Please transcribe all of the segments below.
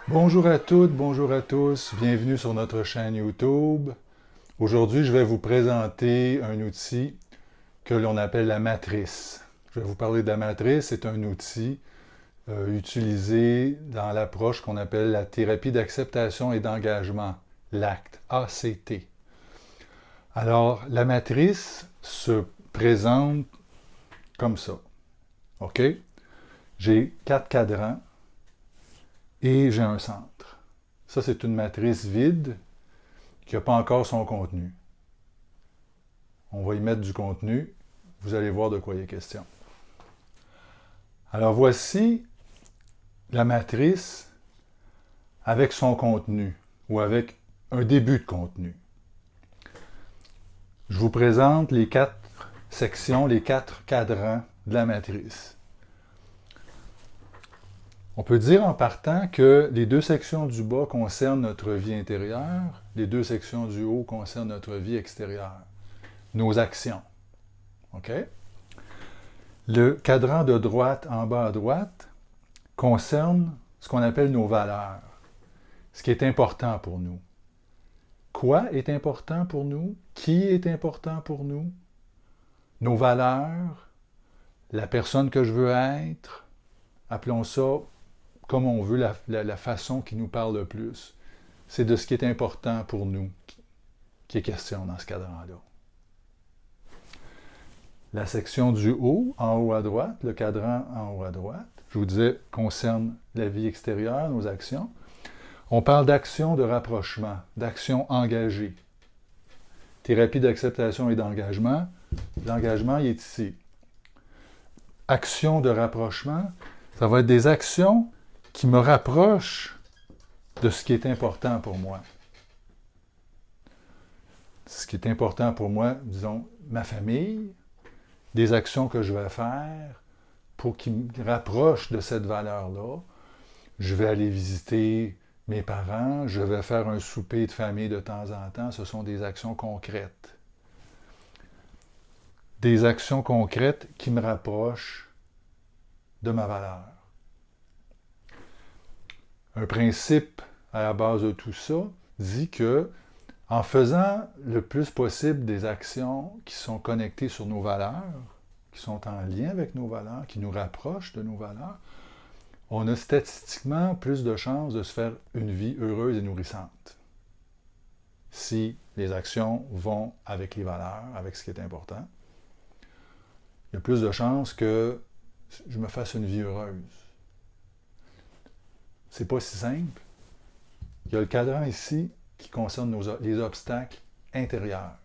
Bonjour à toutes, bonjour à tous, bienvenue sur notre chaîne YouTube. Aujourd'hui, je vais vous présenter un outil que l'on appelle la matrice. Je vais vous parler de la matrice, c'est un outil utilisé dans l'approche qu'on appelle la thérapie d'acceptation et d'engagement, l'ACT, ACT. Alors, la matrice se présente comme ça, OK? J'ai 4 cadrans et j'ai un centre. Ça, c'est une matrice vide qui n'a pas encore son contenu. On va y mettre du contenu. Vous allez voir de quoi il est question. Alors voici la matrice avec son contenu ou avec un début de contenu. Je vous présente les 4 sections, les 4 cadrans de la matrice. On peut dire en partant que les 2 sections du bas concernent notre vie intérieure, les 2 sections du haut concernent notre vie extérieure, nos actions. OK? Le cadran de droite en bas à droite concerne ce qu'on appelle nos valeurs, ce qui est important pour nous. Quoi est important pour nous? Qui est important pour nous? Nos valeurs, la personne que je veux être, appelons ça comme on veut, la façon qui nous parle le plus. C'est de ce qui est important pour nous qui est question dans ce cadran-là. La section du haut, en haut à droite, le cadran en haut à droite, je vous disais, concerne la vie extérieure, nos actions. On parle d'action de rapprochement, d'action engagée. Thérapie d'acceptation et d'engagement. L'engagement, il est ici. Action de rapprochement, ça va être des actions qui me rapprochent de ce qui est important pour moi. Ce qui est important pour moi, disons, ma famille, des actions que je vais faire pour qu'ils me rapprochent de cette valeur-là. Je vais aller visiter mes parents, je vais faire un souper de famille de temps en temps. Ce sont des actions concrètes. Des actions concrètes qui me rapprochent de ma valeur. Un principe à la base de tout ça dit que en faisant le plus possible des actions qui sont connectées sur nos valeurs, qui sont en lien avec nos valeurs, qui nous rapprochent de nos valeurs, on a statistiquement plus de chances de se faire une vie heureuse et nourrissante. Si les actions vont avec les valeurs, avec ce qui est important, il y a plus de chances que je me fasse une vie heureuse. C'est pas si simple. Il y a le cadran ici qui concerne les obstacles intérieurs.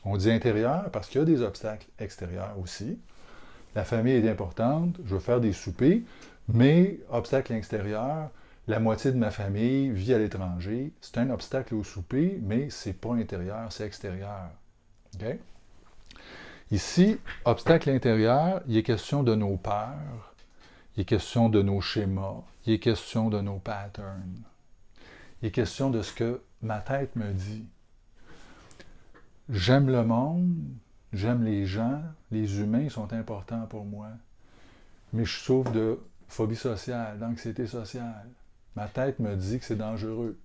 On dit intérieur parce qu'il y a des obstacles extérieurs aussi. La famille est importante, je veux faire des soupers, mais obstacle extérieur, la moitié de ma famille vit à l'étranger. C'est un obstacle au souper, mais c'est pas intérieur, c'est extérieur. Okay? Ici, obstacle intérieur, il est question de nos peurs, il est question de nos schémas, il est question de nos patterns. Il est question de ce que ma tête me dit. J'aime le monde, j'aime les gens, les humains sont importants pour moi. Mais je souffre de phobie sociale, d'anxiété sociale. Ma tête me dit que c'est dangereux.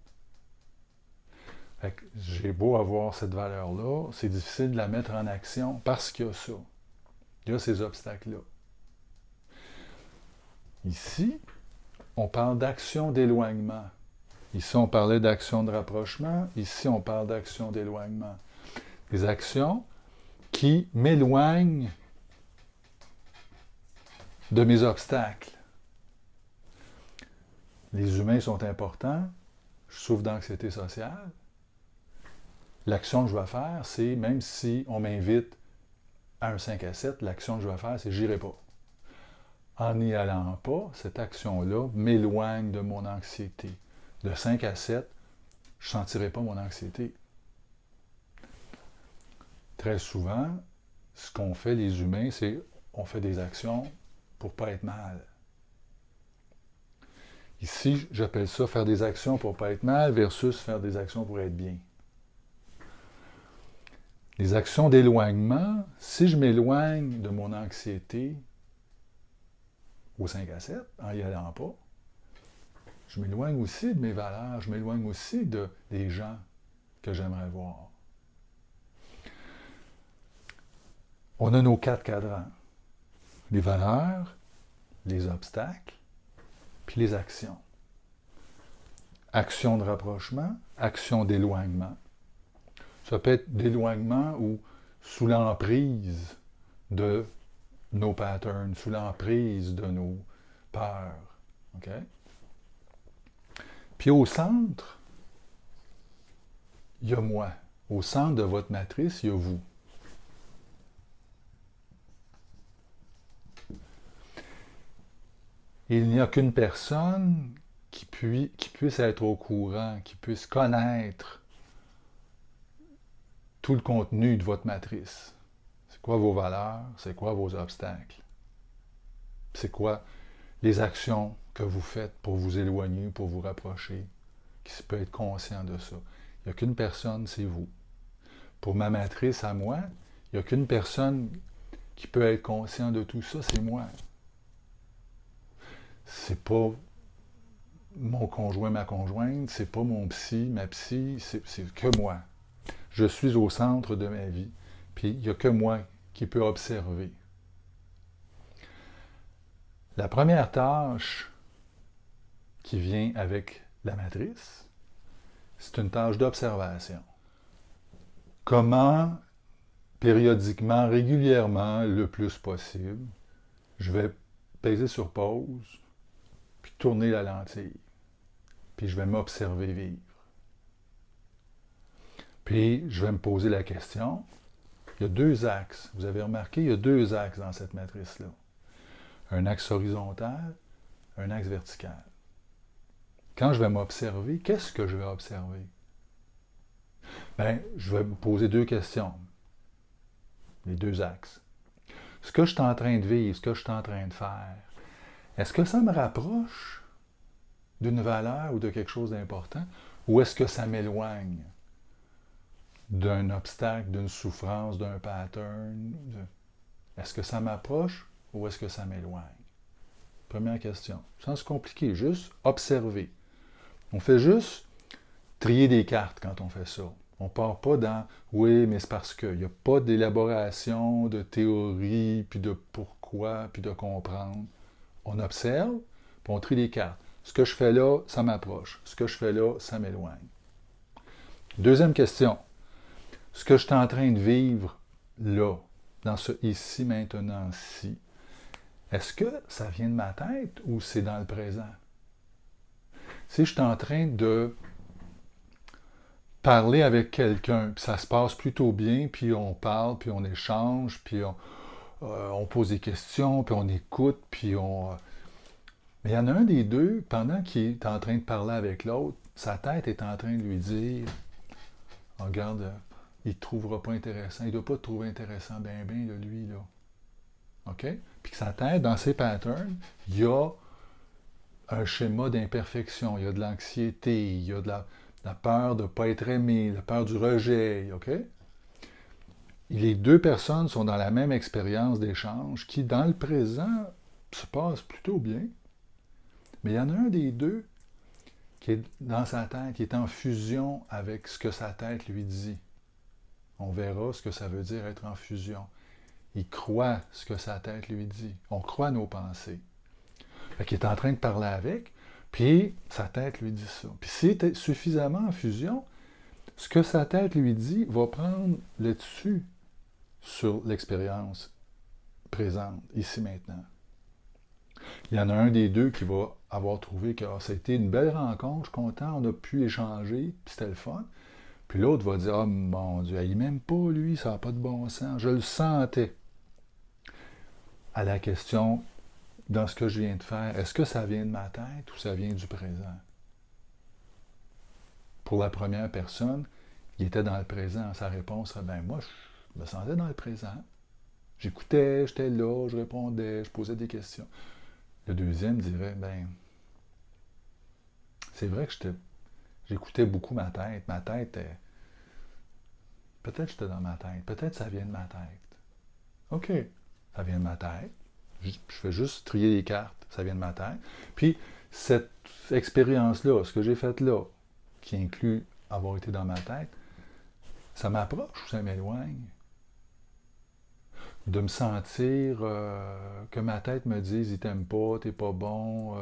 Fait que j'ai beau avoir cette valeur-là, c'est difficile de la mettre en action parce qu'il y a ça. Il y a ces obstacles-là. Ici, on parle d'action d'éloignement. Ici, on parlait d'action de rapprochement. Ici, on parle d'action d'éloignement. Des actions qui m'éloignent de mes obstacles. Les humains sont importants. Je souffre d'anxiété sociale. L'action que je vais faire, c'est, même si on m'invite à un 5 à 7, l'action que je vais faire, c'est j'irai pas. En n'y allant pas, cette action-là m'éloigne de mon anxiété. De 5 à 7, je ne sentirai pas mon anxiété. Très souvent, ce qu'on fait les humains, c'est on fait des actions pour ne pas être mal. Ici, j'appelle ça faire des actions pour ne pas être mal versus faire des actions pour être bien. Les actions d'éloignement, si je m'éloigne de mon anxiété au 5 à 7, en n'y allant pas, je m'éloigne aussi de mes valeurs, je m'éloigne aussi des gens que j'aimerais voir. On a nos 4 cadrans. Les valeurs, les obstacles, puis les actions. Action de rapprochement, action d'éloignement. Ça peut être d'éloignement ou sous l'emprise de nos patterns, sous l'emprise de nos peurs. OK? Puis au centre, il y a moi. Au centre de votre matrice, il y a vous. Il n'y a qu'une personne qui puisse être au courant, qui puisse connaître tout le contenu de votre matrice. C'est quoi vos valeurs? C'est quoi vos obstacles? C'est quoi les actions que vous faites pour vous éloigner, pour vous rapprocher? Qui peut être conscient de ça? Il n'y a qu'une personne, c'est vous. Pour ma matrice à moi, il n'y a qu'une personne qui peut être conscient de tout ça, c'est moi. C'est pas mon conjoint, ma conjointe, c'est pas mon psy, ma psy, c'est que moi. Je suis au centre de ma vie. Puis il n'y a que moi qui peut observer. La première tâche qui vient avec la matrice, c'est une tâche d'observation. Comment, périodiquement, régulièrement, le plus possible, je vais peser sur pause, puis tourner la lentille, puis je vais m'observer vivre. Puis je vais me poser la question, il y a 2 axes. Vous avez remarqué, il y a 2 axes dans cette matrice-là. Un axe horizontal, un axe vertical. Quand je vais m'observer, qu'est-ce que je vais observer? Bien, je vais me poser 2 questions. Les 2 axes. Ce que je suis en train de vivre, ce que je suis en train de faire, est-ce que ça me rapproche d'une valeur ou de quelque chose d'important, ou est-ce que ça m'éloigne d'un obstacle, d'une souffrance, d'un pattern? Est-ce que ça m'approche ou est-ce que ça m'éloigne? Première question. Sans se compliquer, juste observer. On fait juste trier des cartes quand on fait ça. On ne part pas dans « oui, mais c'est parce que ». Il n'y a pas d'élaboration, de théorie, puis de pourquoi, puis de comprendre. On observe, puis on trie les cartes. Ce que je fais là, ça m'approche. Ce que je fais là, ça m'éloigne. Deuxième question. Ce que je suis en train de vivre là, dans ce ici, maintenant, ci, est-ce que ça vient de ma tête ou c'est dans le présent? Si je suis en train de parler avec quelqu'un, puis ça se passe plutôt bien, puis on parle, puis on échange, puis on pose des questions, puis on écoute, puis on... Mais il y en a un des deux, pendant qu'il est en train de parler avec l'autre, sa tête est en train de lui dire « Regarde, il ne te trouvera pas intéressant, il ne doit pas te trouver intéressant ben de lui, là. » OK? Puis que sa tête, dans ses patterns, il y a un schéma d'imperfection, il y a de l'anxiété, il y a de la peur de ne pas être aimé, la peur du rejet, OK? Les 2 personnes sont dans la même expérience d'échange qui, dans le présent, se passe plutôt bien. Mais il y en a un des 2 qui est dans sa tête, qui est en fusion avec ce que sa tête lui dit. On verra ce que ça veut dire être en fusion. Il croit ce que sa tête lui dit. On croit nos pensées. Fait qu'il est en train de parler avec, puis sa tête lui dit ça. Puis s'il est suffisamment en fusion, ce que sa tête lui dit va prendre le dessus sur l'expérience présente, ici, maintenant. Il y en a un des 2 qui va avoir trouvé que ça a été une belle rencontre, je suis content, on a pu échanger, puis c'était le fun. Puis l'autre va dire « Ah, mon Dieu, il m'aime pas, lui, ça n'a pas de bon sens. Je le sentais. » À la question, dans ce que je viens de faire, est-ce que ça vient de ma tête ou ça vient du présent? Pour la première personne, il était dans le présent. Sa réponse serait « Ben, moi, je me sentais dans le présent. J'écoutais, j'étais là, je répondais, je posais des questions. » Le deuxième dirait « Ben, c'est vrai que j'écoutais beaucoup ma tête. Ma tête, peut-être j'étais dans ma tête. Peut-être ça vient de ma tête. OK, ça vient de ma tête. Je fais juste trier les cartes. Ça vient de ma tête. Puis, cette expérience-là, ce que j'ai fait là, qui inclut avoir été dans ma tête, ça m'approche ou ça m'éloigne? De me sentir que ma tête me dise il t'aime pas, t'es pas bon,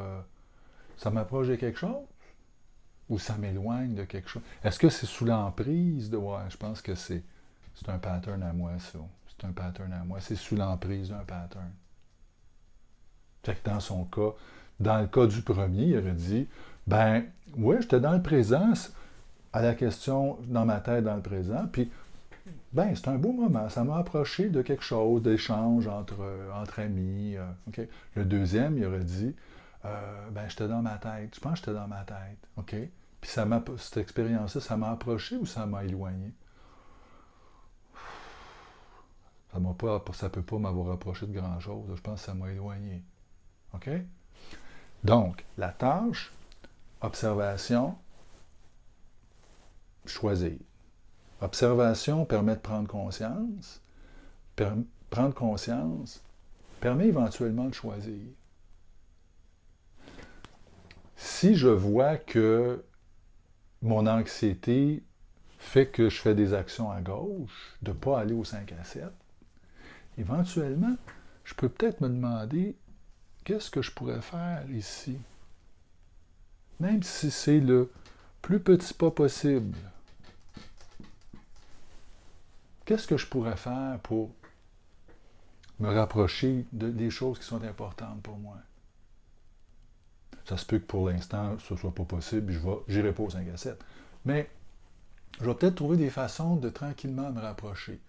ça m'approche de quelque chose? Ou ça m'éloigne de quelque chose? Est-ce que c'est sous l'emprise de... Ouais, je pense que c'est un pattern à moi, ça. C'est un pattern à moi. C'est sous l'emprise d'un pattern. Fait que dans son cas, dans le cas du premier, il aurait dit, ben, ouais, j'étais dans le présent, à la question dans ma tête dans le présent, puis, ben, c'est un beau moment, ça m'a approché de quelque chose, d'échange entre amis. OK? Le deuxième, il aurait dit, ben, j'étais dans ma tête, je pense que j'étais dans ma tête. OK? Puis cette expérience-là, ça m'a approché ou ça m'a éloigné? Ça ne peut pas m'avoir approché de grand-chose. Je pense que ça m'a éloigné. OK? Donc, la tâche, observation, choisir. Observation permet de prendre conscience. Prendre conscience permet éventuellement de choisir. Si je vois que mon anxiété fait que je fais des actions à gauche, de ne pas aller au 5 à 7, éventuellement, je peux peut-être me demander qu'est-ce que je pourrais faire ici? Même si c'est le plus petit pas possible. Qu'est-ce que je pourrais faire pour me rapprocher des choses qui sont importantes pour moi? Ça se peut que pour l'instant, ce ne soit pas possible, je n'irai pas au 5 à 7. Mais je vais peut-être trouver des façons de tranquillement me rapprocher.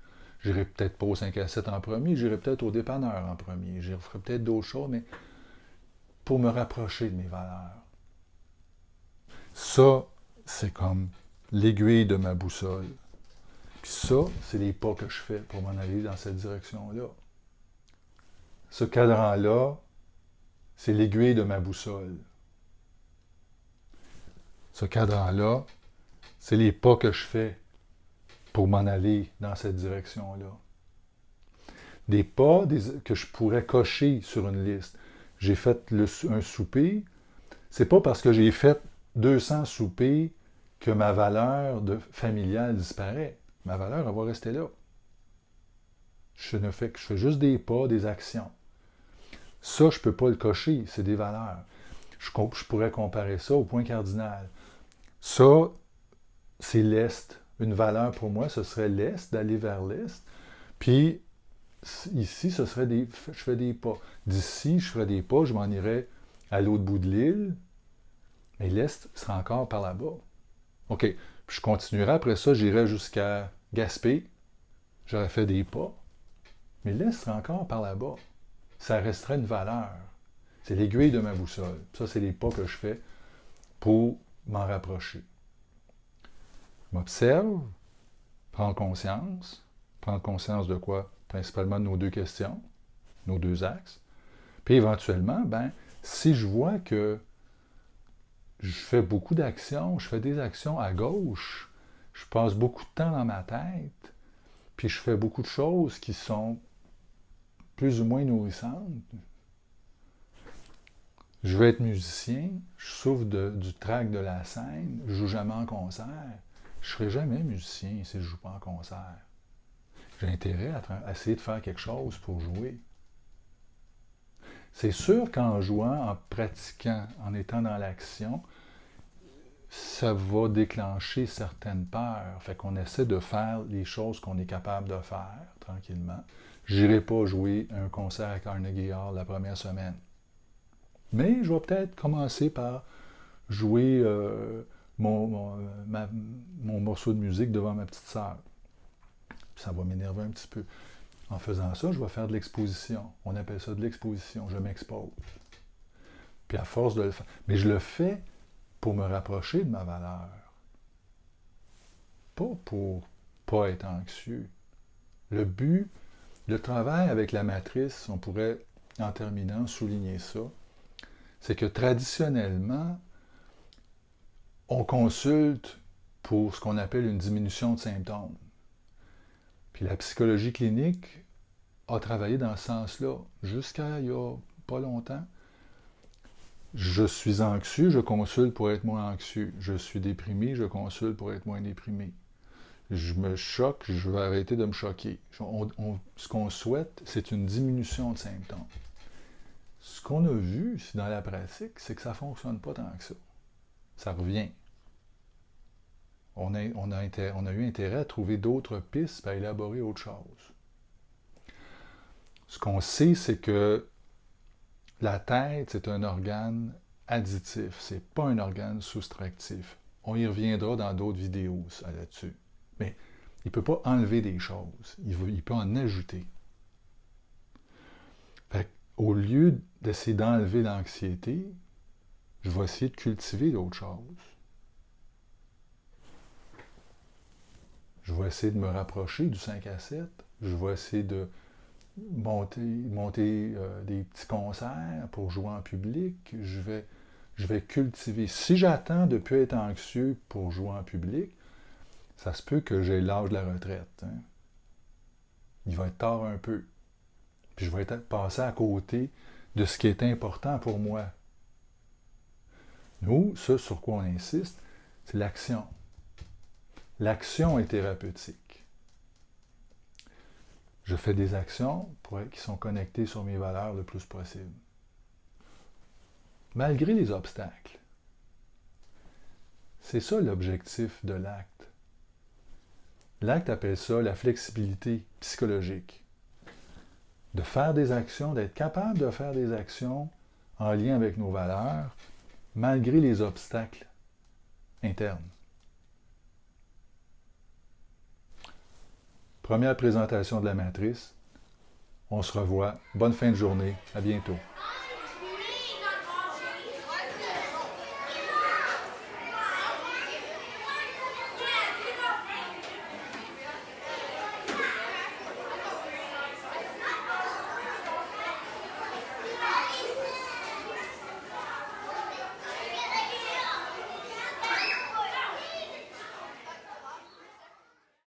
J'irai peut-être pas au 5 à 7 en premier, j'irai peut-être au dépanneur en premier, je ferai peut-être d'autres choses, mais pour me rapprocher de mes valeurs. Ça, c'est comme l'aiguille de ma boussole. Puis ça, c'est les pas que je fais pour m'en aller dans cette direction-là. Ce cadran-là, c'est l'aiguille de ma boussole. Ce cadran-là, c'est les pas que je fais pour m'en aller dans cette direction-là. Des pas que je pourrais cocher sur une liste. J'ai fait un souper. C'est pas parce que j'ai fait 200 soupers que ma valeur familiale disparaît. Ma valeur, elle va rester là. Je fais juste des pas, des actions. Ça, je ne peux pas le cocher, c'est des valeurs. Je pourrais comparer ça au point cardinal. Ça, c'est l'Est. Une valeur pour moi, ce serait l'Est, d'aller vers l'Est. Puis, ici, je fais des pas. D'ici, je ferais des pas, je m'en irais à l'autre bout de l'île. Mais l'Est sera encore par là-bas. OK. Puis je continuerai après ça, j'irai jusqu'à Gaspé. J'aurais fait des pas. Mais l'Est sera encore par là-bas. Ça resterait une valeur. C'est l'aiguille de ma boussole. Ça, c'est les pas que je fais pour m'en rapprocher. Je m'observe, prendre conscience. Prendre conscience de quoi? Principalement de nos deux questions, nos deux axes. Puis éventuellement, ben, si je vois que je fais beaucoup d'actions, je fais des actions à gauche, je passe beaucoup de temps dans ma tête, puis je fais beaucoup de choses qui sont plus ou moins nourrissantes. Je veux être musicien, je souffre du trac de la scène, je joue jamais en concert. Je ne serai jamais musicien si je ne joue pas en concert. J'ai intérêt à essayer de faire quelque chose pour jouer. C'est sûr qu'en jouant, en pratiquant, en étant dans l'action, ça va déclencher certaines peurs. Fait qu'on essaie de faire les choses qu'on est capable de faire tranquillement. J'irai pas jouer un concert à Carnegie Hall la première semaine. Mais je vais peut-être commencer par jouer mon morceau de musique devant ma petite sœur. Ça va m'énerver un petit peu. En faisant ça, je vais faire de l'exposition. On appelle ça de l'exposition. Je m'expose. Puis à force de le faire. Mais je le fais pour me rapprocher de ma valeur. Pas pour pas être anxieux. Le but, le travail avec la matrice, on pourrait, en terminant, souligner ça, c'est que traditionnellement, on consulte pour ce qu'on appelle une diminution de symptômes. Puis la psychologie clinique a travaillé dans ce sens-là jusqu'à il y a pas longtemps. Je suis anxieux, je consulte pour être moins anxieux. Je suis déprimé, je consulte pour être moins déprimé. Je me choque, je vais arrêter de me choquer. Ce qu'on souhaite, c'est une diminution de symptômes. Ce qu'on a vu dans la pratique, c'est que ça ne fonctionne pas tant que ça. Ça revient. On a eu intérêt à trouver d'autres pistes et à élaborer autre chose. Ce qu'on sait, c'est que la tête, c'est un organe additif, c'est pas un organe soustractif. On y reviendra dans d'autres vidéos là-dessus. Mais il ne peut pas enlever des choses, il peut en ajouter. Fait au lieu d'essayer d'enlever l'anxiété, je vais essayer de cultiver d'autres choses. Je vais essayer de me rapprocher du 5 à 7. Je vais essayer de monter des petits concerts pour jouer en public. Je vais cultiver. Si j'attends de ne plus être anxieux pour jouer en public, ça se peut que j'ai l'âge de la retraite. Hein. Il va être tard un peu. Puis je vais être passé à côté de ce qui est important pour moi. Nous, ce sur quoi on insiste, c'est l'action. L'action est thérapeutique. Je fais des actions qui sont connectées sur mes valeurs le plus possible. Malgré les obstacles. C'est ça l'objectif de l'acte. L'acte appelle ça la flexibilité psychologique. De faire des actions, d'être capable de faire des actions en lien avec nos valeurs, malgré les obstacles internes. Première présentation de la matrice. On se revoit. Bonne fin de journée. À bientôt.